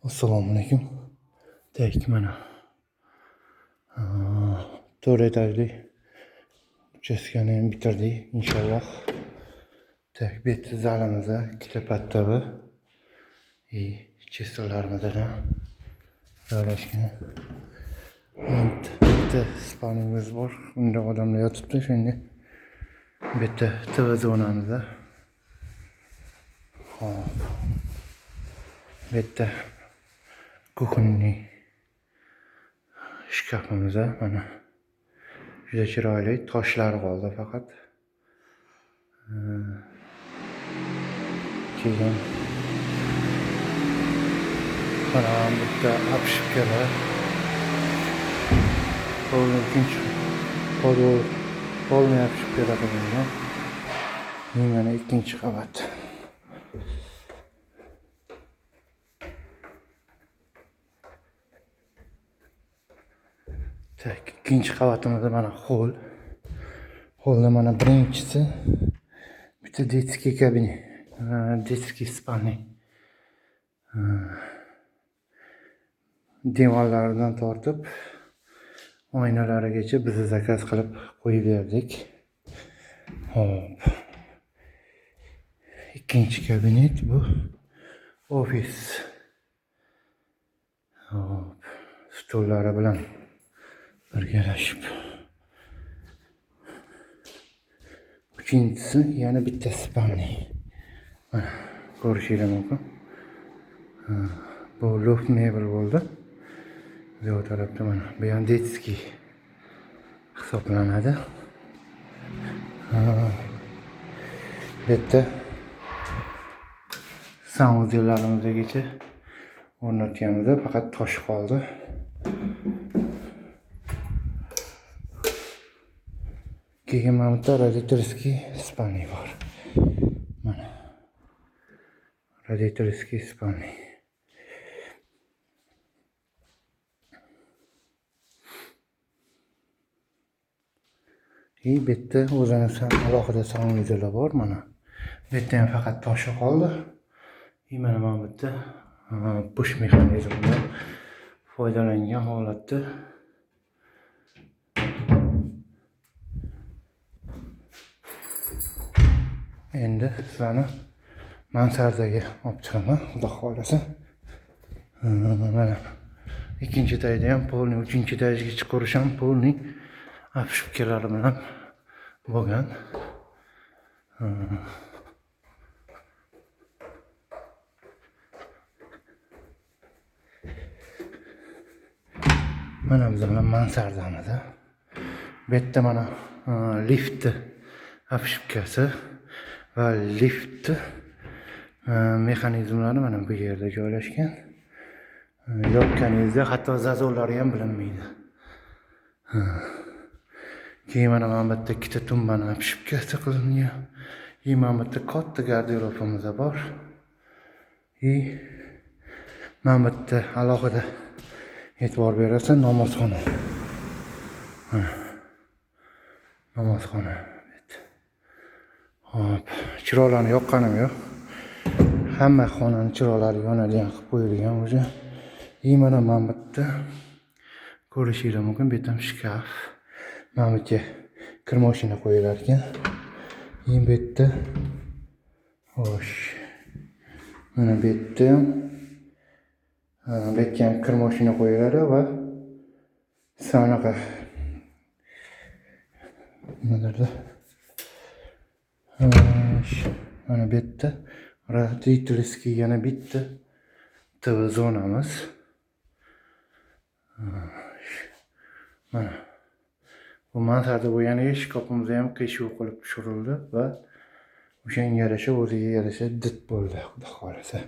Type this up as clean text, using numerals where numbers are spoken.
Assalomu alaykum. Tak mana 4 etajli uchastkani ham bitirdik inshaalloh. Tak bitta zalimizda ikkita pattavi chesterlarimiz ham joylashgan. Bitta spalnamiz bor. Unda odamlar yotibdi. Shunga bitta TV zonamizda. Bitta kuxonniy shkafimizda mana juda chiroyli toshlar qoldi faqat. Keyin mana bitta apshipkalar. Ikkinchi polniy apshipkalar bo'lgan. Mana ikkinchi qavat. Tak, ikkinchi qavatimizda mana hol. Holda mana birinchisi bitta детский kabinet, детский spalniy. Devorlaridan tortib oynalarigacha biz zakaz qilib qo'yib berdik. Hop. Ikkinchi kabinet bu ofis. Hop. Stollari bilan birgalashib. Uchinchisi yana bitta spalniy. Mana ko'rishingiz mumkin. Bu loft mebel bo'ldi. Bu tarafda mana bu ham детский hisoblanadi. Bitta sanuzellarimizdagacha o'rnatganimizda faqat tosh qoldi. Keyin mana bu radiatorskiy spalniy bor. Mana radiatorskiy spalniy. Bitta o'zini alohida sanuzelar bor mana. Bitta ham faqat toshi qoldi. Mana bu bitta push mexanizmdan foydalangan holatda. Endi sizlarni mansardaga olib chiqaman, xudo xolasa. Mana ikkinchi etajda ham polniy, uchinchi etajaga chiqarish ham polniy apshipkalari bilan bo'lgan. Mana bizning mansardamizda bitta mana lift apshipkasi va lift mexanizmlari mana bu yerda joylashgan. Yopganingizda hatto zazolari ham bilinmaydi. Keyin mana bitta ikkita tumbani apshipkasi qilingan. Mana bitta katta garderobimiz bor. Mana bitta alohida e'tibor berasiz namozxona. Namozxona. Hop, chiroqlarni yoqqanim yo'q. Hamma xonaning chiroqlari yonadigan qilib qo'yilgan o'zi. Mana bitta ko'rishingiz mumkin, bitta shkaf. Mana bu yerga kir mashina qo'yilar ekan. Bitta xo'sh. Mana bitta ham kir mashina qo'yiladi va sanaqa nimalarda mana bitta radiatorskiy yana bitta TV zonamiz. Mana bu mansarda bo'lganiga shkafimiz ham qiyshuv qilib tushirildi va o'shanga yarasha o'ziga yarasha dit bo'ldi, xudo xolasa.